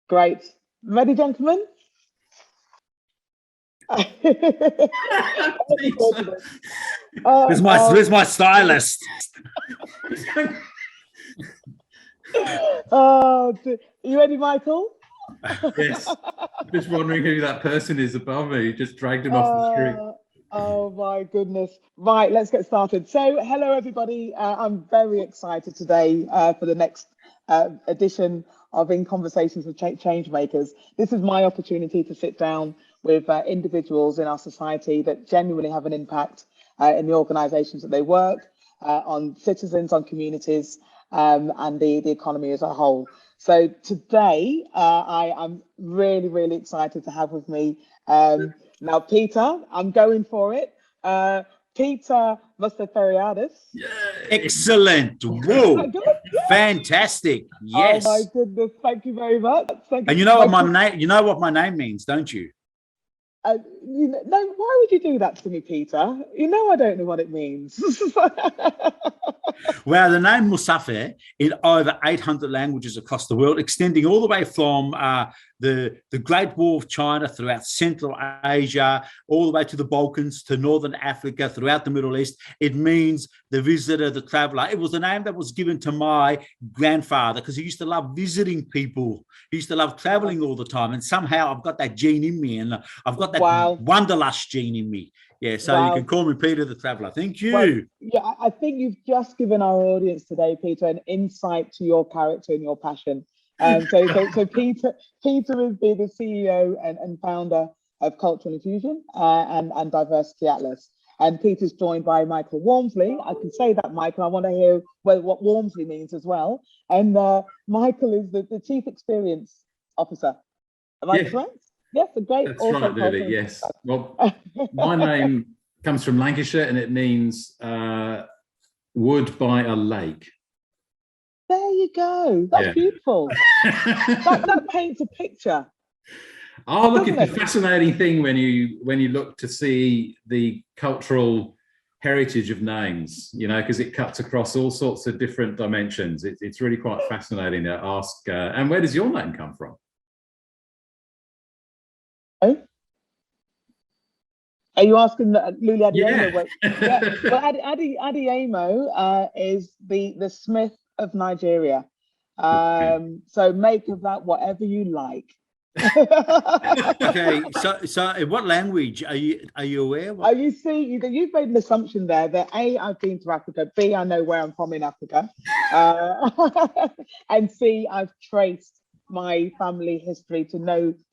Great. Ready, gentlemen? Where's my stylist? Are you ready, Michael? Yes. Just wondering who that person is above me. You just dragged him off the street. Oh my goodness. Right, let's get started. So hello, everybody. I'm very excited today for the next edition of In Conversations with Change Makers. This is my opportunity to sit down with individuals in our society that genuinely have an impact in the organizations that they work, on citizens, on communities, and the economy as a whole. So today, I am really, really excited to have with me now Peter. I'm going for it. Peter Mousaferiadis. Excellent. Whoa. Fantastic. Yes. Oh my goodness. Thank you very much. Thank you. And you know what my name means, don't you? No, why would you do that to me, Peter? You know I don't know what it means. Well, the name Mousafir in over 800 languages across the world, extending all the way from the Great Wall of China throughout Central Asia, all the way to the Balkans, to Northern Africa, throughout the Middle East. It means the visitor, the traveler. It was a name that was given to my grandfather because he used to love visiting people. He used to love traveling all the time. And somehow I've got that gene in me, and I've got that wanderlust gene in me. Yeah, so you can call me Peter the Traveller. Thank you. Well, yeah, I think you've just given our audience today, Peter, an insight to your character and your passion. So Peter is the CEO and founder of Cultural Infusion and Diversity Atlas. And Peter's joined by Michael Walmsley. I can say that, Michael. I want to hear what Walmsley means as well. And Michael is the Chief Experience Officer. Am I correct? Yes, a great. That's right, Lily. Yes. Well, my name comes from Lancashire, and it means wood by a lake. There you go. That's beautiful. that paints a picture. Oh, look! It's a fascinating thing when you look to see the cultural heritage of names. You know, because it cuts across all sorts of different dimensions. It's really quite fascinating to ask. And where does your name come from? Are you asking Luli Adeyemo? Yeah. Well, Adeyemo is the Smith of Nigeria. So make of that whatever you like. Okay, so in what language are you aware? Oh, you see, you've made an assumption there that A, I've been to Africa, B, I know where I'm from in Africa, and C, I've traced my family history to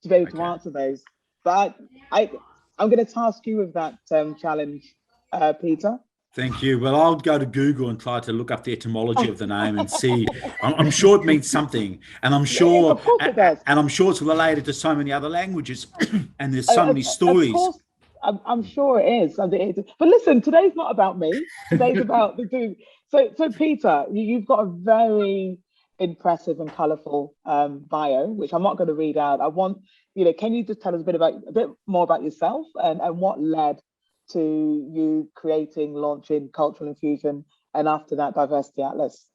be able to answer those. But I'm going to task you with that challenge, Peter. Thank you. Well, I'll go to Google and try to look up the etymology of the name and see. I'm sure it means something, and I'm sure, of course it does. And I'm sure it's related to so many other languages, and there's so many stories. Of course, I'm sure it is. But listen, today's not about me. Today's about the dude. So Peter, you've got a very impressive and colourful bio, which I'm not going to read out. Can you just tell us a bit more about yourself and what led to you launching Cultural Infusion, and after that, Diversity Atlas?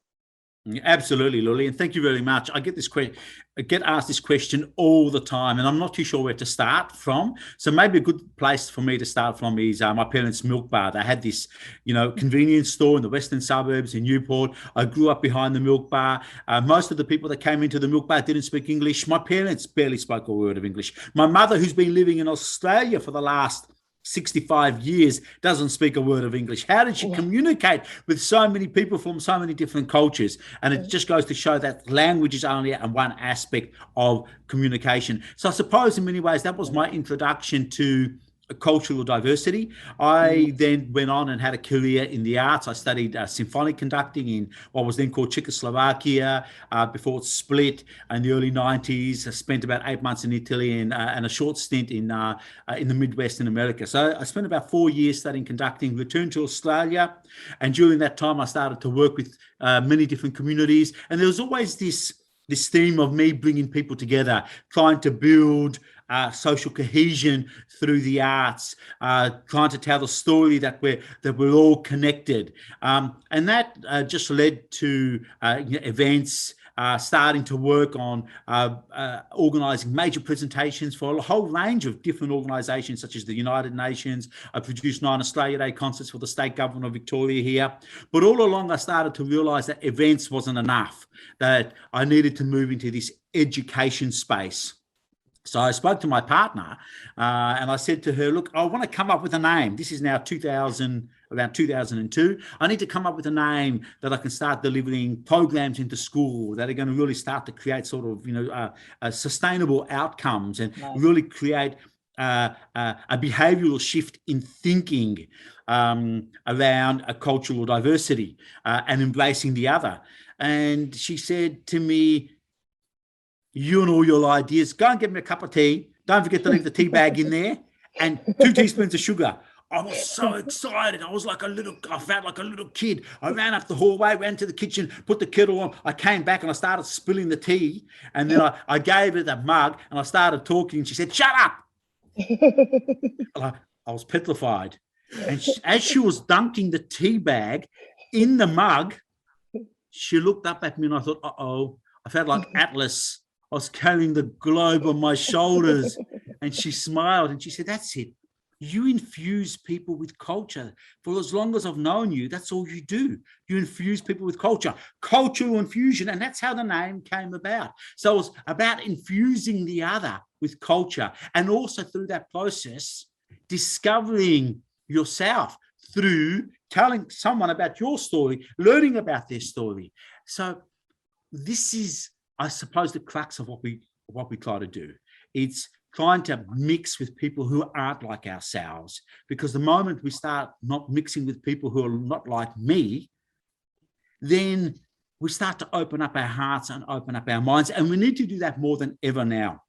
Absolutely, Luli, and thank you very much. I get asked this question all the time, and I'm not too sure where to start from. So maybe a good place for me to start from is my parents' milk bar. They had this, convenience store in the western suburbs in Newport. I grew up behind the milk bar. Most of the people that came into the milk bar didn't speak English. My parents barely spoke a word of English. My mother, who's been living in Australia for the last 65 years, doesn't speak a word of English. How did she communicate with so many people from so many different cultures? And it just goes to show that language is only one aspect of communication. So I suppose in many ways that was my introduction to cultural diversity. I then went on and had a career in the arts. I studied symphonic conducting in what was then called Czechoslovakia before it split in the early 90s. I spent about 8 months in Italy and a short stint in the Midwest in America. So I spent about 4 years studying conducting, returned to Australia. And during that time, I started to work with many different communities. And there was always this theme of me bringing people together, trying to build social cohesion through the arts, trying to tell the story that we're all connected, and that just led to events starting to work on organising major presentations for a whole range of different organisations, such as the United Nations. I produced 9 Australia Day concerts for the state government of Victoria here. But all along, I started to realise that events wasn't enough, that I needed to move into this education space. So I spoke to my partner and I said to her, look, I want to come up with a name. This is now around 2002. I need to come up with a name that I can start delivering programs into school that are going to really start to create sort of, sustainable outcomes and really create a behavioural shift in thinking around a cultural diversity and embracing the other. And she said to me, you and all your ideas, go and get me a cup of tea. Don't forget to leave the tea bag in there and 2 teaspoons of sugar. I was so excited. I felt like a little kid. I ran up the hallway, ran to the kitchen, put the kettle on. I came back and I started spilling the tea. And then I gave her the mug and I started talking. And she said, shut up. I was petrified. And as she was dunking the tea bag in the mug, she looked up at me and I thought, uh-oh. I felt like Atlas. I was carrying the globe on my shoulders. And she smiled and she said, that's it. You infuse people with culture. For as long as I've known you, that's all you do. You infuse people with culture, cultural infusion. And that's how the name came about. So it was about infusing the other with culture. And also through that process, discovering yourself through telling someone about your story, learning about their story. So this is, I suppose, the crux of what we try to do. It's trying to mix with people who aren't like ourselves, because the moment we start not mixing with people who are not like me, then we start to open up our hearts and open up our minds. And we need to do that more than ever now.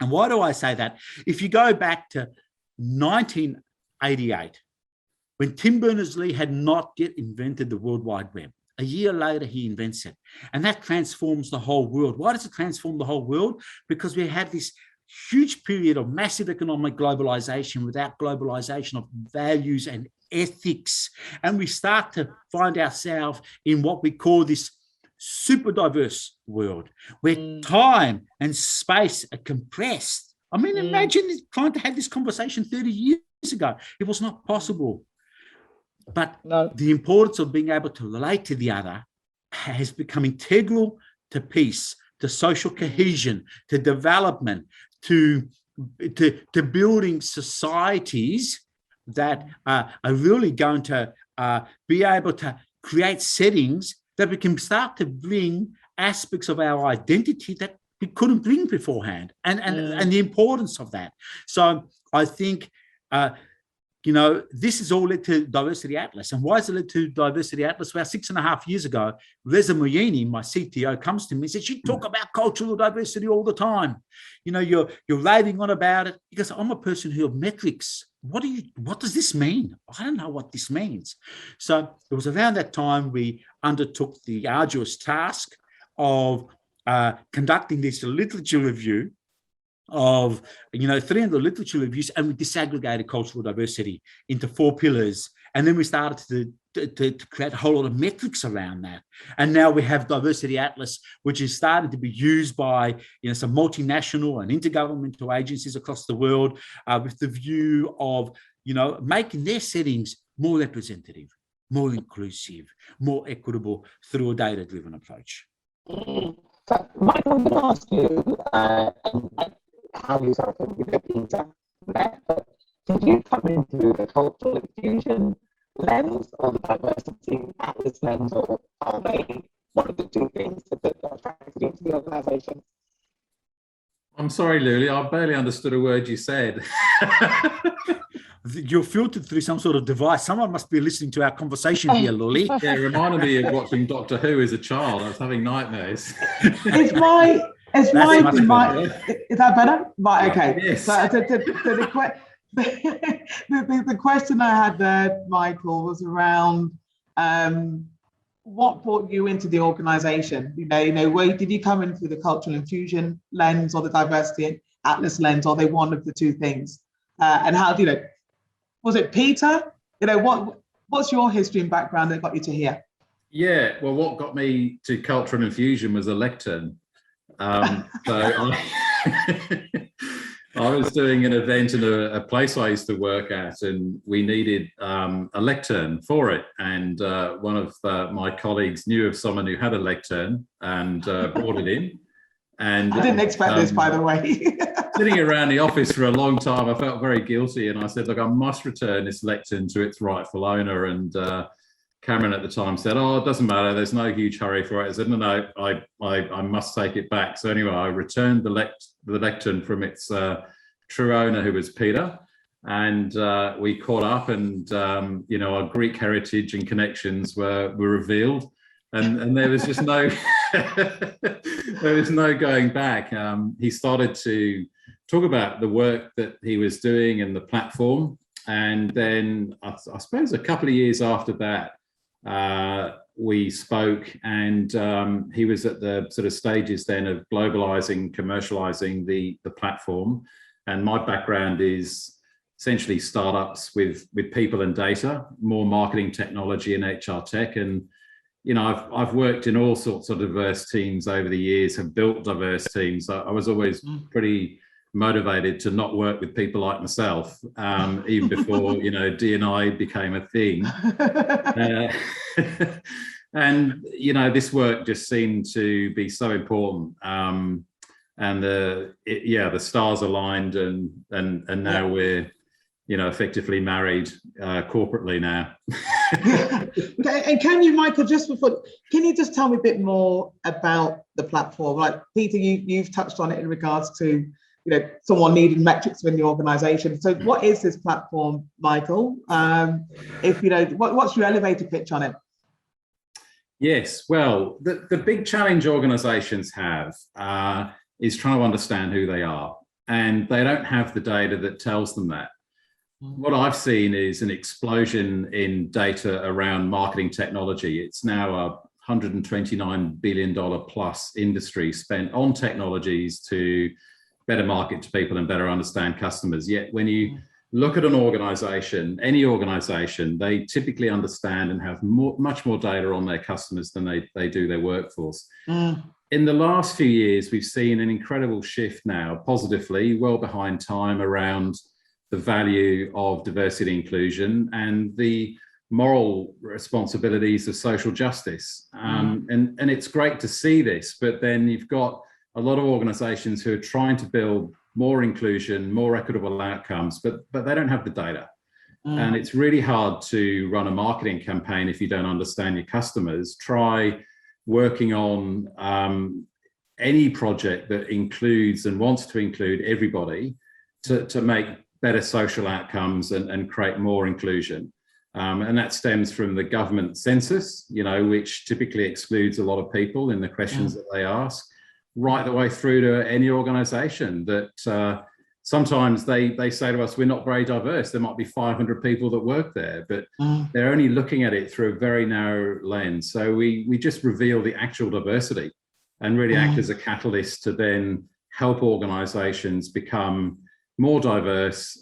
And why do I say that? If you go back to 1988, when Tim Berners-Lee had not yet invented the World Wide Web, a year later, he invents it. And that transforms the whole world. Why does it transform the whole world? Because we had this huge period of massive economic globalization without globalization of values and ethics. And we start to find ourselves in what we call this super diverse world where time and space are compressed. I mean, imagine trying to have this conversation 30 years ago. It was not possible. But the importance of being able to relate to the other has become integral to peace, to social cohesion, to development, to building societies that are really going to be able to create settings that we can start to bring aspects of our identity that we couldn't bring beforehand, and the importance of that. So I think this has all led to Diversity Atlas. And why has it led to Diversity Atlas? Well, 6.5 years ago, Reza Moyini, my CTO, comes to me and says, you talk about cultural diversity all the time. You're raving on about it. He goes, I'm a person who have metrics. What does this mean? I don't know what this means. So it was around that time we undertook the arduous task of conducting this literature review of 300 literature reviews, and we disaggregated cultural diversity into 4 pillars, and then we started to create a whole lot of metrics around that. And now we have Diversity Atlas, which is starting to be used by some multinational and intergovernmental agencies across the world, with the view of making their settings more representative, more inclusive, more equitable through a data-driven approach. So, Michael, I'm going to ask you how you started with Peter met, but did you come into the cultural infusion lens or the diversity atlas lens, or are they one of the 2 things that attracted you to the organisation? I'm sorry, Luli, I barely understood a word you said. You're filtered through some sort of device. Someone must be listening to our conversation here, Luli. Yeah, it reminded me of watching Doctor Who as a child. I was having nightmares. Is that better? Right, okay. Yes. So the question I had there, Michael, was around what brought you into the organisation? Did you come in through the cultural infusion lens or the diversity atlas lens? Or are they one of the 2 things? And how was it Peter? What's your history and background that got you to here? Yeah, well, what got me to culture and infusion was a lectern. I was doing an event in a place I used to work at, and we needed a lectern for it. And one of my colleagues knew of someone who had a lectern and brought it in. And I didn't expect this, by the way. Sitting around the office for a long time, I felt very guilty, and I said, look, I must return this lectern to its rightful owner. And Cameron at the time said, oh, it doesn't matter, there's no huge hurry for it. I said, no, I must take it back. So anyway, I returned the lectern from its true owner, who was Peter, and we caught up, and our Greek heritage and connections were revealed, and there was just no there was no going back. He started to talk about the work that he was doing and the platform, and then I suppose a couple of years after that, we spoke, and he was at the sort of stages then of globalizing, commercializing the platform. And my background is essentially startups with people and data, more marketing technology and HR tech. And I've worked in all sorts of diverse teams over the years, have built diverse teams. I was always pretty motivated to not work with people like myself, even before D&I became a thing. And this work just seemed to be so important, and the stars aligned, and now we're effectively married corporately now. And can you, Michael, can you just tell me a bit more about the platform? Like Peter, you've touched on it in regards to someone needing metrics within the organization. So what is this platform, Michael? What's your elevator pitch on it? Yes, well, the big challenge organizations have is trying to understand who they are, and they don't have the data that tells them that. What I've seen is an explosion in data around marketing technology. It's now a $129 billion plus industry spent on technologies to better market to people and better understand customers. Yet when you look at an organization, any organization, they typically understand and have much more data on their customers than they do their workforce. In the last few years, we've seen an incredible shift now, positively, well behind time, around the value of diversity and inclusion and the moral responsibilities of social justice. And it's great to see this, but then you've got a lot of organizations who are trying to build more inclusion, more equitable outcomes, but they don't have the data. And it's really hard to run a marketing campaign if you don't understand your customers. Try working on any project that includes and wants to include everybody to make better social outcomes and create more inclusion. And that stems from the government census, which typically excludes a lot of people in the questions that they ask, right the way through to any organization that sometimes they say to us, we're not very diverse. There might be 500 people that work there, but they're only looking at it through a very narrow lens. So we just reveal the actual diversity and really act as a catalyst to then help organizations become more diverse,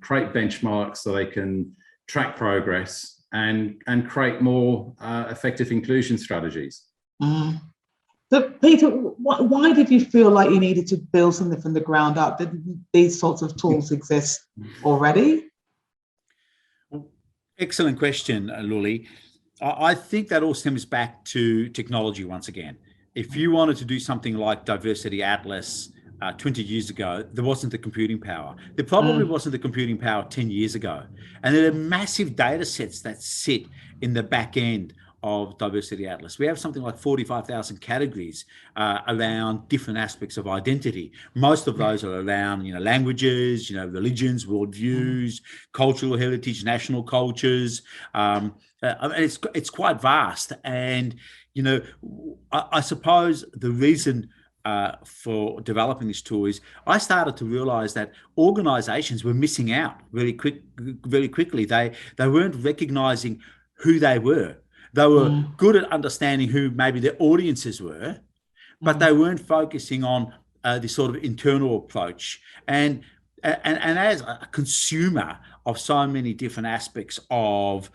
create benchmarks so they can track progress and create more effective inclusion strategies. So Peter, why did you feel like you needed to build something from the ground up? Didn't these sorts of tools exist already? Excellent question, Luli. I think that all stems back to technology once again. If you wanted to do something like Diversity Atlas 20 years ago, there wasn't the computing power. There probably wasn't the computing power 10 years ago. And there are massive data sets that sit in the back end of Diversity Atlas. We have something like 45,000 categories around different aspects of identity. Most of those are around, languages, religions, worldviews, cultural heritage, national cultures. It's quite vast. And, I suppose the reason for developing this tool is I started to realize that organizations were missing out very quickly. They weren't recognizing who they were. They were good at understanding who maybe their audiences were, but they weren't focusing on this sort of internal approach. And as a consumer of so many different aspects of,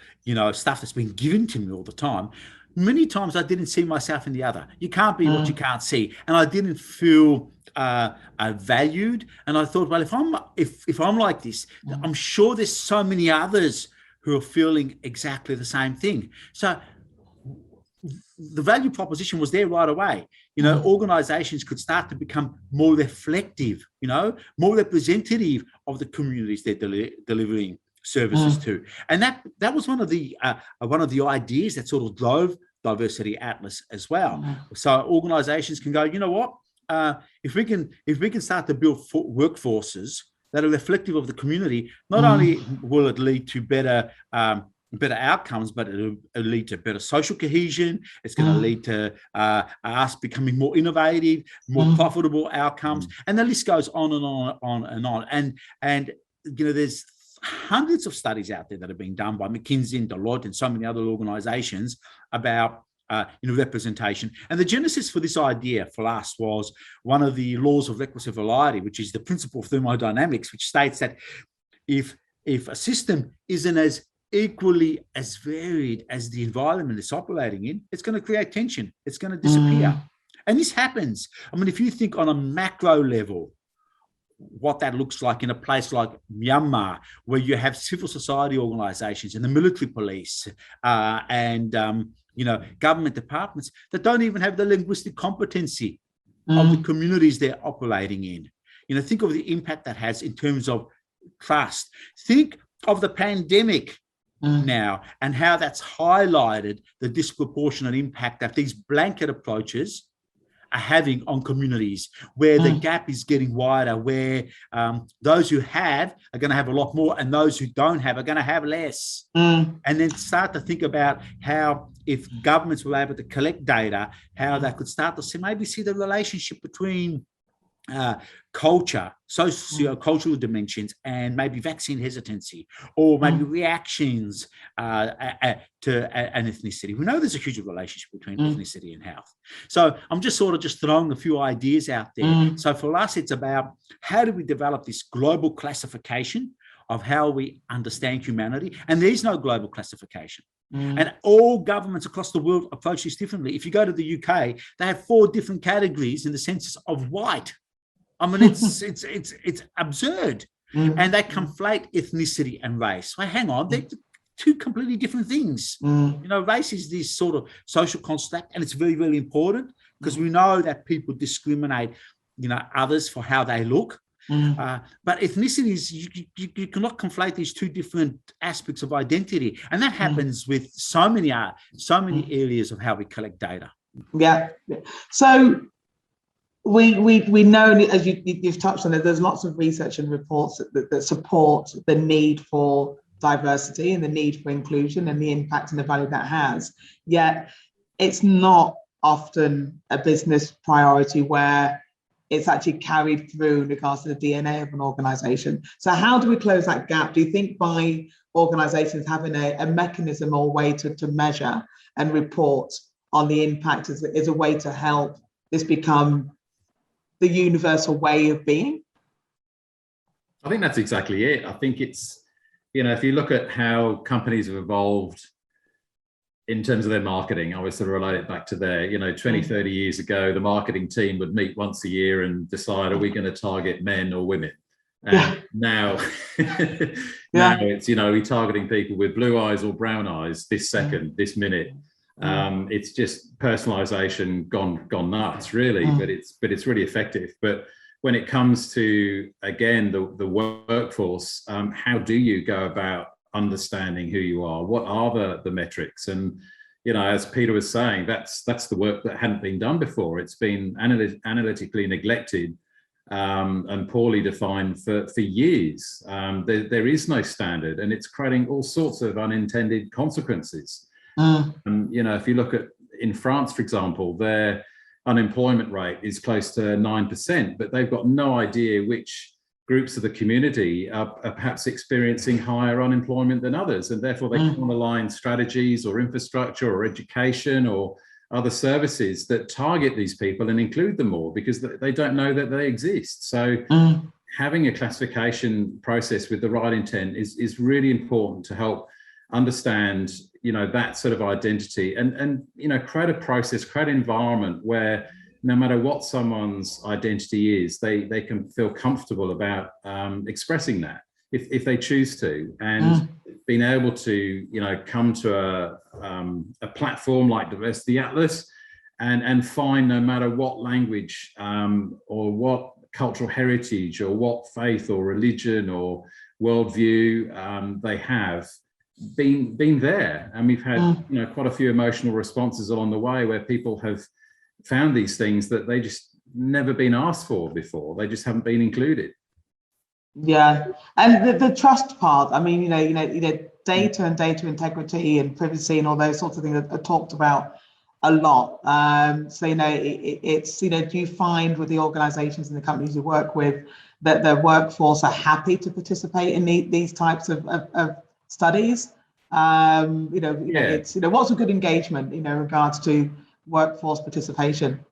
stuff that's been given to me all the time, many times I didn't see myself in the other. You can't be what you can't see. And I didn't feel valued. And I thought, well, if I'm like this, I'm sure there's so many others who are feeling exactly the same thing. So the value proposition was there right away. Organizations could start to become more reflective, more representative of the communities they're delivering services to. And that was one of the ideas that sort of drove Diversity Atlas as well. So organizations can go, you know what, if we can start to build workforces that are reflective of the community, not only will it lead to better outcomes, but it'll lead to better social cohesion. It's going to lead to us becoming more innovative, more profitable outcomes, and the list goes on and on and on. And there's hundreds of studies out there that have been done by McKinsey and Deloitte and so many other organizations about representation. And the genesis for this idea for us was one of the laws of requisite variety, which is the principle of thermodynamics, which states that if a system isn't as equally as varied as the environment it's operating in, it's going to create tension. It's going to disappear. And this happens. I mean, if you think on a macro level, what that looks like in a place like Myanmar, where you have civil society organizations and the military police and government departments that don't even have the linguistic competency of the communities they're operating in. Think of the impact that has in terms of trust. Think of the pandemic now and how that's highlighted the disproportionate impact that these blanket approaches are having on communities, where the gap is getting wider, where those who have are going to have a lot more and those who don't have are going to have less. And then start to think about how, if governments were able to collect data, how they could start to see the relationship between culture, socio-cultural dimensions, and maybe vaccine hesitancy, or maybe reactions to an ethnicity. We know there's a huge relationship between ethnicity and health. So I'm just throwing a few ideas out there. So for us, it's about how do we develop this global classification of how we understand humanity? And there's no global classification. And all governments across the world approach this differently. If you go to the UK, they have 4 different categories in the census of white. I mean, it's absurd. And they conflate ethnicity and race. Well, hang on, they're 2 completely different things. Race is this sort of social construct, and it's very, very important because we know that people discriminate, others for how they look. But ethnicity is, you cannot conflate these 2 different aspects of identity. And that happens with so many areas of how we collect data. Yeah. So we know, as you've touched on it, there's lots of research and reports that support the need for diversity and the need for inclusion and the impact and the value that has. Yet it's not often a business priority where it's actually carried through in regards to the DNA of an organization. So how do we close that gap? Do you think by organizations having a mechanism or way to measure and report on the impact is a way to help this become the universal way of being? I think that's exactly it. I think it's, if you look at how companies have evolved in terms of their marketing, I would sort of relate it back to there, 20, 30 years ago, the marketing team would meet once a year and decide, are we going to target men or women? And now it's, we're targeting people with blue eyes or brown eyes this second, this minute. It's just personalization gone nuts, really, but it's really effective. But when it comes to, again, the workforce, how do you go about understanding who you are? What are the metrics? And as Peter was saying, that's the work that hadn't been done before. It's been analytically neglected and poorly defined for years. There is no standard, and it's creating all sorts of unintended consequences. If you look at in France, for example, their unemployment rate is close to 9%, but they've got no idea which groups of the community are perhaps experiencing higher unemployment than others, and therefore they can't align strategies or infrastructure or education or other services that target these people and include them more, because they don't know that they exist. So having a classification process with the right intent is really important to help understand that sort of identity, and create a process, create an environment where no matter what someone's identity is, they can feel comfortable about expressing that if they choose to, and being able to come to a platform like Diversity Atlas and find, no matter what language or what cultural heritage or what faith or religion or worldview they have, been there. And we've had quite a few emotional responses along the way where people have found these things that they just never been asked for before. They just haven't been included. Yeah, and the trust part. I mean, data and data integrity and privacy and all those sorts of things are talked about a lot. So it's do you find with the organisations and the companies you work with that their workforce are happy to participate in these types of studies? It's what's a good engagement in regards to workforce participation?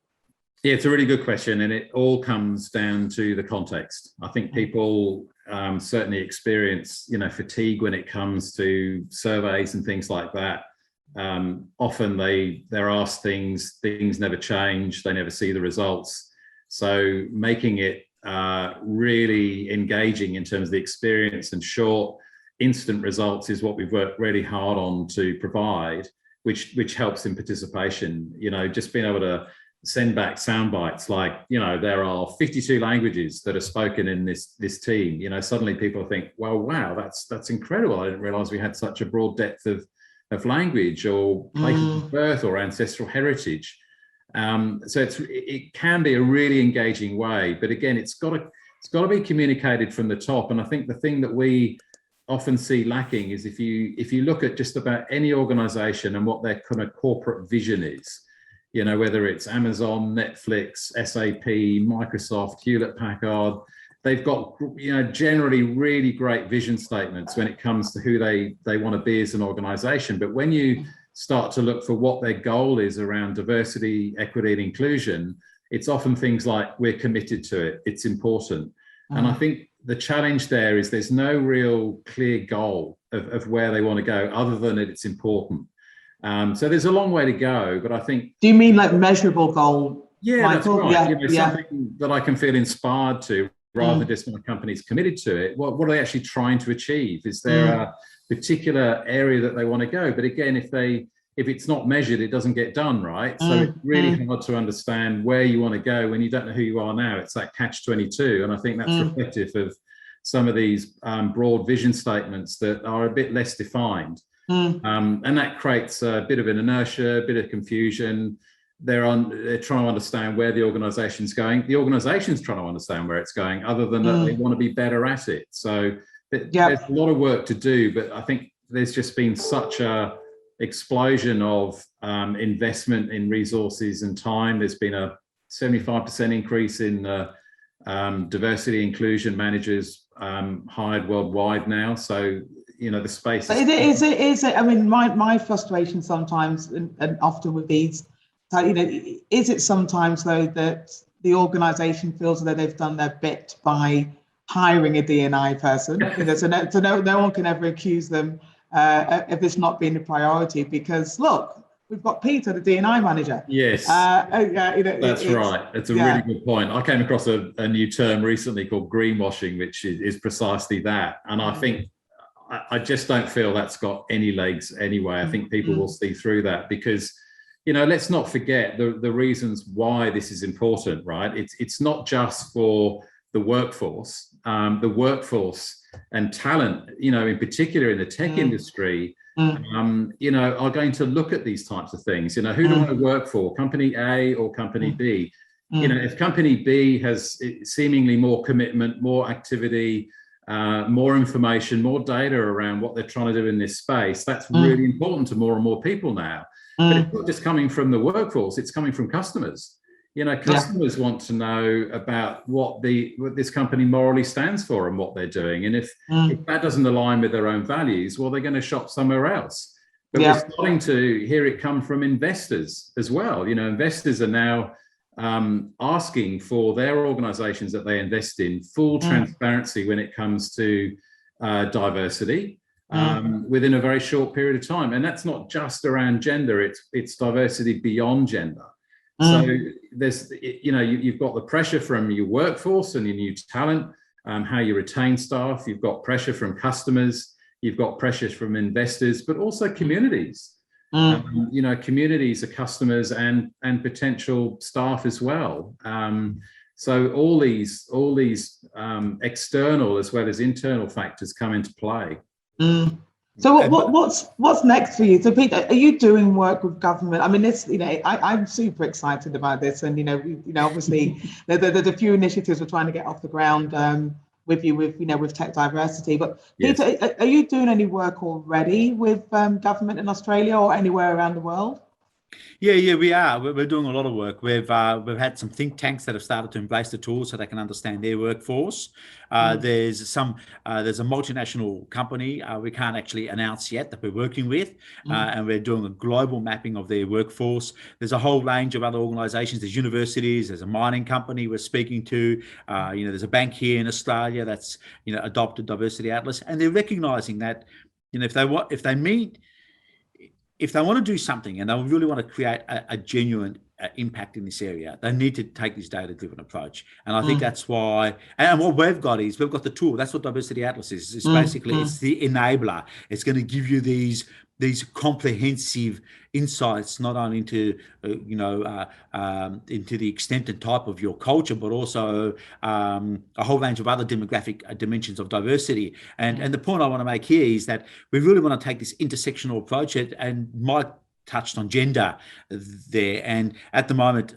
Yeah, it's a really good question, and it all comes down to the context. I think people certainly experience fatigue when it comes to surveys and things like that. Often they're asked things never change, they never see the results. So making it really engaging in terms of the experience and short, instant results is what we've worked really hard on to provide, which helps in participation. Just being able to send back sound bites like, there are 52 languages that are spoken in this team. Suddenly people think, well, wow, that's incredible. I didn't realize we had such a broad depth of language or places of birth or ancestral heritage. So it can be a really engaging way, but again, it's got to be communicated from the top. And I think the thing that we often see lacking is if you look at just about any organization and what their kind of corporate vision is, whether it's Amazon, Netflix, SAP, Microsoft, Hewlett-Packard, they've got generally really great vision statements when it comes to who they want to be as an organization. But when you start to look for what their goal is around diversity, equity, and inclusion, it's often things like, we're committed to it, it's important. And I think the challenge there is there's no real clear goal of where they want to go other than that it's important. So there's a long way to go, but I think... Do you mean like measurable goal? Yeah, Michael? That's right. Something that I can feel inspired to, rather than just when a company's committed to it. What are they actually trying to achieve? Is there a particular area that they want to go? But again, if it's not measured, it doesn't get done, right? So it's really hard to understand where you want to go when you don't know who you are now. It's that catch-22. And I think that's reflective of some of these broad vision statements that are a bit less defined. And that creates a bit of an inertia, a bit of confusion. They're trying to understand where the organization's going. The organization's trying to understand where it's going, other than that they want to be better at it. So there's a lot of work to do, but I think there's just been such a explosion of investment in resources and time. There's been a 75% increase in diversity inclusion managers hired worldwide now. So the space is it I mean, my frustration sometimes and often with these, is it sometimes though that the organization feels that they've done their bit by hiring a D&I person, so no one can ever accuse them of this not being a priority, because look, we've got Peter, the D&I manager. Yes, that's right. It's a really good point. I came across a new term recently called greenwashing, which is precisely that. And I think I just don't feel that's got any legs anyway. I think people will see through that, because let's not forget the reasons why this is important, right? It's not just for the workforce. The workforce and talent, in particular in the tech industry, are going to look at these types of things. Who do I work for? Company A or company B? If company B has seemingly more commitment, more activity, more information, more data around what they're trying to do in this space, that's really important to more and more people now. But it's not just coming from the workforce, it's coming from customers. Customers want to know about what this company morally stands for and what they're doing. And if that doesn't align with their own values, well, they're going to shop somewhere else. But we're starting to hear it come from investors as well. Investors are now asking for their organizations that they invest in full transparency when it comes to diversity, within a very short period of time. And that's not just around gender, it's diversity beyond gender. So there's, you've got the pressure from your workforce and your new talent, how you retain staff, you've got pressure from customers, you've got pressures from investors, but also communities. Communities are customers and potential staff as well. So all these external as well as internal factors come into play. So what's next for you? So Peter, are you doing work with government? I mean, I'm super excited about this, and obviously there's a few initiatives we're trying to get off the ground with you with tech diversity. But Yes. Peter, are you doing any work already with government in Australia or anywhere around the world? Yeah, we are. We're doing a lot of work. We've had some think tanks that have started to embrace the tools so they can understand their workforce. There's a multinational company we can't actually announce yet that we're working with, and we're doing a global mapping of their workforce. There's a whole range of other organisations. There's universities. There's a mining company we're speaking to. There's a bank here in Australia that's adopted Diversity Atlas, and they're recognising that if they want to do something and they really want to create a genuine impact in this area, they need to take this data-driven approach. And I think that's why, and what we've got the tool. That's what Diversity Atlas is. It's basically, it's the enabler. It's going to give you these comprehensive insights, not only into into the extent and type of your culture, but also a whole range of other demographic dimensions of diversity. And the point I want to make here is that we really want to take this intersectional approach, and Mike touched on gender there. And at the moment,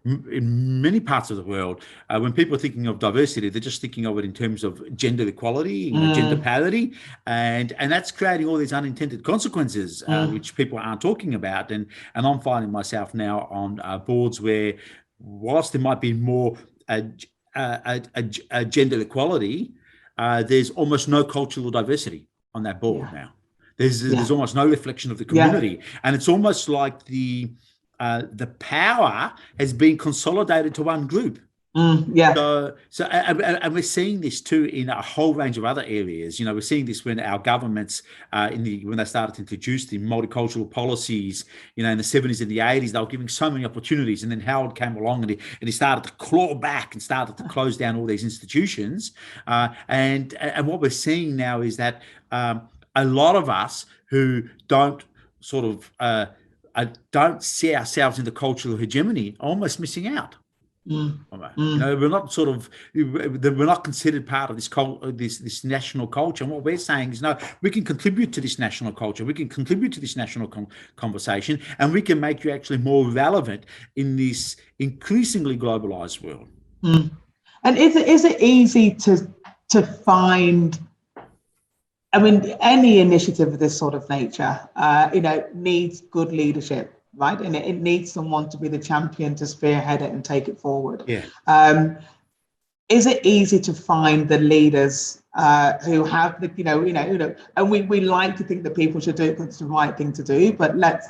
in many parts of the world, when people are thinking of diversity, they're just thinking of it in terms of gender equality, gender parity, and that's creating all these unintended consequences, which people aren't talking about. And I'm finding myself now on boards where, whilst there might be more gender equality, there's almost no cultural diversity on that board now. There's almost no reflection of the community, and it's almost like the power has been consolidated to one group. So and we're seeing this too in a whole range of other areas. We're seeing this when our governments, when they started to introduce the multicultural policies, in the 70s and the 80s, they were giving so many opportunities. And then Howard came along and he started to claw back and started to close down all these institutions. And what we're seeing now is that a lot of us who don't don't see ourselves in the cultural hegemony are almost missing out. We're not we're not considered part of this national culture. And what we're saying is, no, we can contribute to this national culture. We can contribute to this national conversation, and we can make you actually more relevant in this increasingly globalized world. And is it easy to find? I mean, any initiative of this sort of nature, needs good leadership, right? And it needs someone to be the champion to spearhead it and take it forward. Is it easy to find the leaders who have the, and we like to think that people should do it because it's the right thing to do, but let's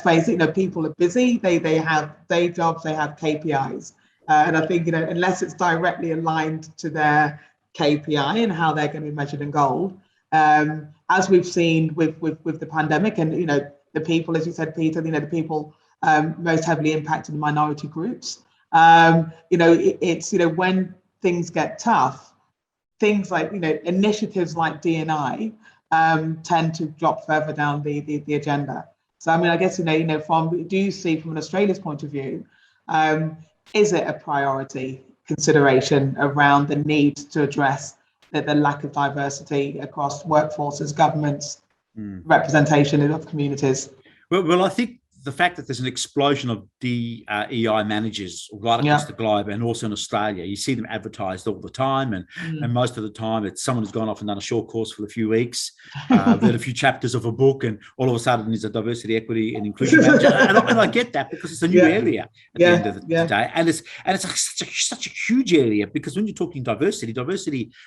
face it, people are busy. They have day jobs, they have KPIs, and I think unless it's directly aligned to their KPI and how they're going to be measured in gold. As we've seen with the pandemic, and the people, as you said, Peter, the people most heavily impacted minority groups. It's when things get tough, things like initiatives like D&I tend to drop further down the agenda. So I mean, I guess do you see from an Australia's point of view, is it a priority consideration around the need to address the lack of diversity across workforces, governments, representation of communities? Well, I think the fact that there's an explosion of DEI managers right across the globe, and also in Australia, you see them advertised all the time, and most of the time it's someone who's gone off and done a short course for a few weeks, read a few chapters of a book, and all of a sudden there's a diversity, equity, and inclusion manager. And I get that, because it's a new area at the end of the day, and it's such a huge area, because when you're talking diversity,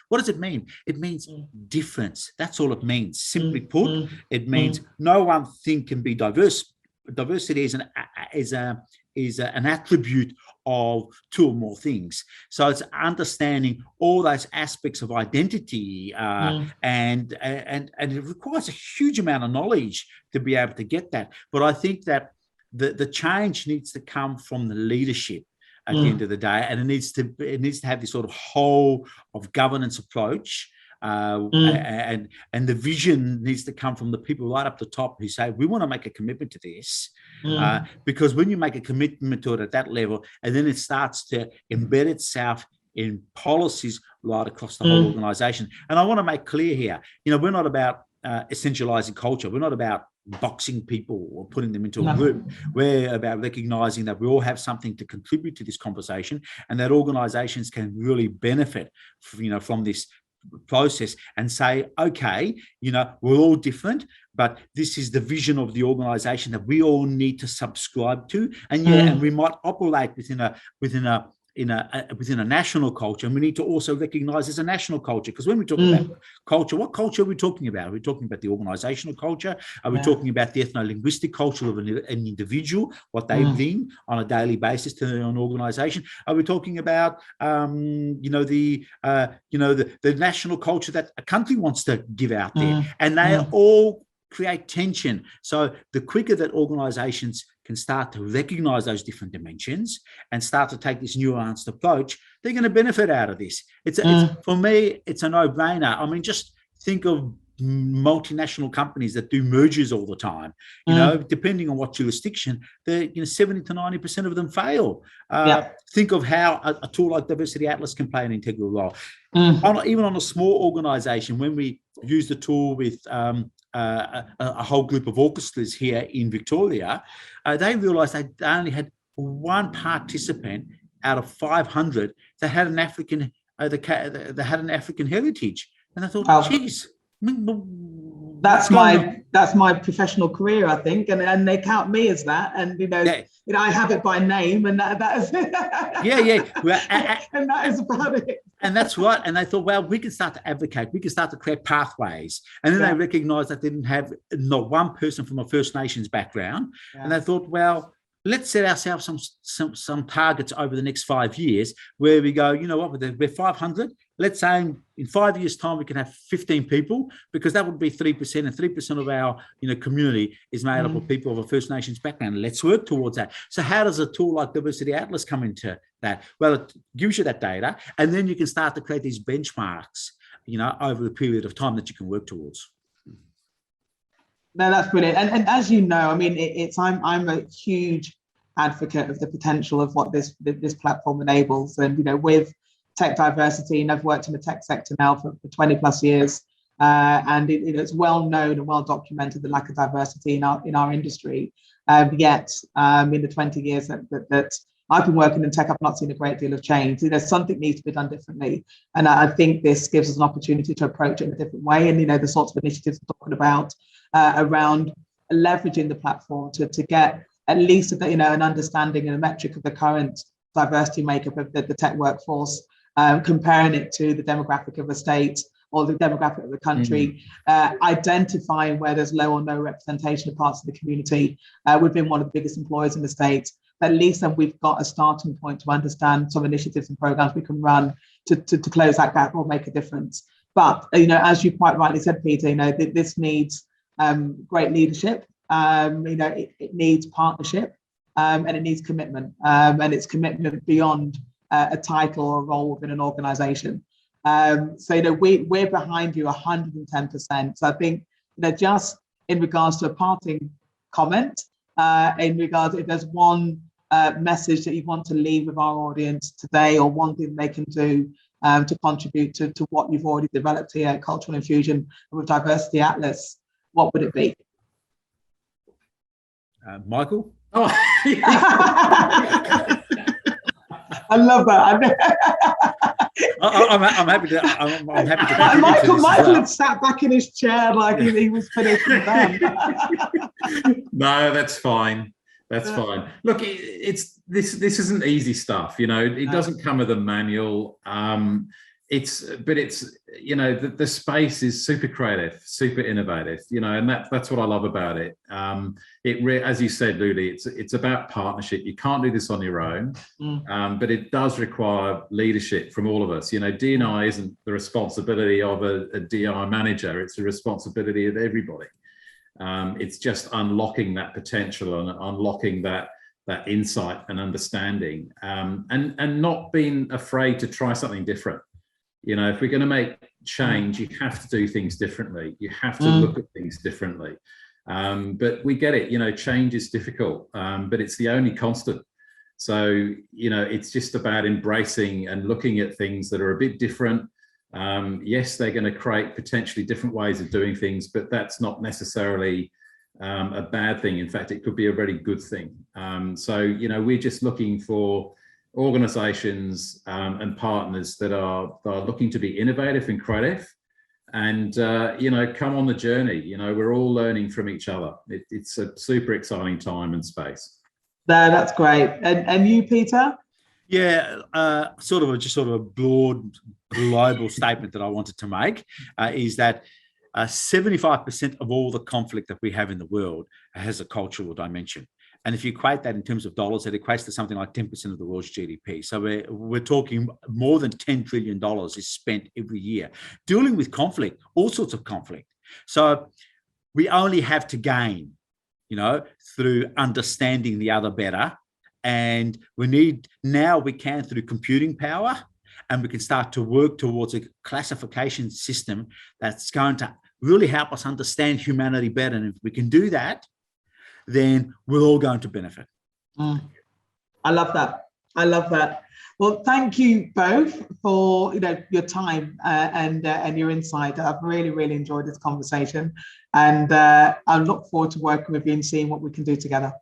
what does it mean? It means difference. That's all it means. Simply put, it means no one thing can be diverse. Diversity is an attribute of two or more things. So it's understanding all those aspects of identity, and it requires a huge amount of knowledge to be able to get that. But I think that the change needs to come from the leadership at the end of the day, and it needs to have this sort of whole of governance approach. And the vision needs to come from the people right up the top who say, we want to make a commitment to this, because when you make a commitment to it at that level, and then it starts to embed itself in policies right across the whole organization. And I want to make clear here, we're not about essentializing culture. We're not about boxing people or putting them into a group. We're about recognizing that we all have something to contribute to this conversation, and that organizations can really benefit from this process, and say, okay, we're all different, but this is the vision of the organization that we all need to subscribe to. And and we might operate within a national culture, and we need to also recognize there's a national culture, because when we talk about culture, what culture are we talking about? Are we talking about the organizational culture? Are we talking about the ethno-linguistic culture of an individual, what they bring on a daily basis to an organization? Are we talking about the national culture that a country wants to give out there? And they all create tension. So the quicker that organizations can start to recognize those different dimensions and start to take this nuanced approach, they're going to benefit out of this. It's for me, it's a no-brainer. I mean, just think of multinational companies that do mergers all the time. Depending on what jurisdiction, 70 to 90% of them fail. Think of how a tool like Diversity Atlas can play an integral role. Even on a small organization, when we use the tool with a whole group of orchestras here in Victoria, they realised they only had one participant out of 500 that had an African heritage, and I thought, geez, that's my professional career, I think, and they count me as that, and I have it by name, and that is it. And that is about it. And that's right. And they thought, well, we can start to advocate, we can start to create pathways. And then they recognized that they didn't have not one person from a First Nations background. And they thought, well, let's set ourselves some targets over the next 5 years where we go, we're 500. Let's say in 5 years' time, we can have 15 people, because that would be 3%, and 3% of our community is made up of people of a First Nations background. Let's work towards that. So how does a tool like Diversity Atlas come into that? Well, it gives you that data, and then you can start to create these benchmarks, over the period of time that you can work towards. No, that's brilliant. And as you know, I mean, I'm a huge advocate of the potential of what this platform enables. And with tech diversity, and I've worked in the tech sector now for 20 plus years, and it's well known and well documented the lack of diversity in our industry. Yet in the 20 years that I've been working in tech, I've not seen a great deal of change. Something needs to be done differently, and I think this gives us an opportunity to approach it in a different way. And the sorts of initiatives we're talking about around leveraging the platform to get at least an understanding and a metric of the current diversity makeup of the tech workforce, comparing it to the demographic of a state or the demographic of the country, identifying where there's low or no representation of parts of the community. We've been one of the biggest employers in the state. At least then we've got a starting point to understand some initiatives and programs we can run to close that gap or make a difference. But as you quite rightly said, Peter, this needs great leadership. It needs partnership, and it needs commitment, and it's commitment beyond a title or a role within an organization. So we're behind you 110%. So I think just in regards to a parting comment, in regards, if there's one message that you want to leave with our audience today, or one thing they can do to contribute to what you've already developed here at Cultural Infusion with Diversity Atlas, what would it be? Michael? Oh. I love that. I'm happy to. I'm happy to. Michael had sat back in his chair like he was finished and done. No, that's fine. That's fine. Look, this isn't easy stuff. It doesn't come with a manual. but it's, you know, the space is super creative, super innovative, you know, and that's what I love about it. As you said, Luli, it's about partnership. You can't do this on your own, but it does require leadership from all of us. You know, D&I isn't the responsibility of a DI manager. It's the responsibility of everybody. It's just unlocking that potential and unlocking that insight and understanding, and not being afraid to try something different. You know, if we're going to make change, you have to do things differently. You have to look at things differently. But we get it, you know, change is difficult, but it's the only constant. So, you know, it's just about embracing and looking at things that are a bit different. Yes, they're going to create potentially different ways of doing things, but that's not necessarily a bad thing. In fact, it could be a very good thing. So, you know, we're just looking for organizations and partners that are looking to be innovative and creative, and you know, come on the journey. You know, we're all learning from each other. It's a super exciting time and space. That's great. And you, Peter? Yeah, sort of a broad global statement that I wanted to make is that 75% of all the conflict that we have in the world has a cultural dimension. And if you equate that in terms of dollars, it equates to something like 10% of the world's GDP. So we're talking more than $10 trillion is spent every year dealing with conflict, all sorts of conflict. So we only have to gain, you know, through understanding the other better. And we can through computing power, and we can start to work towards a classification system that's going to really help us understand humanity better. And if we can do that, then we're all going to benefit. I love that. I love that. Well, thank you both for, you know, your time and your insight. I've really, really enjoyed this conversation, and I look forward to working with you and seeing what we can do together.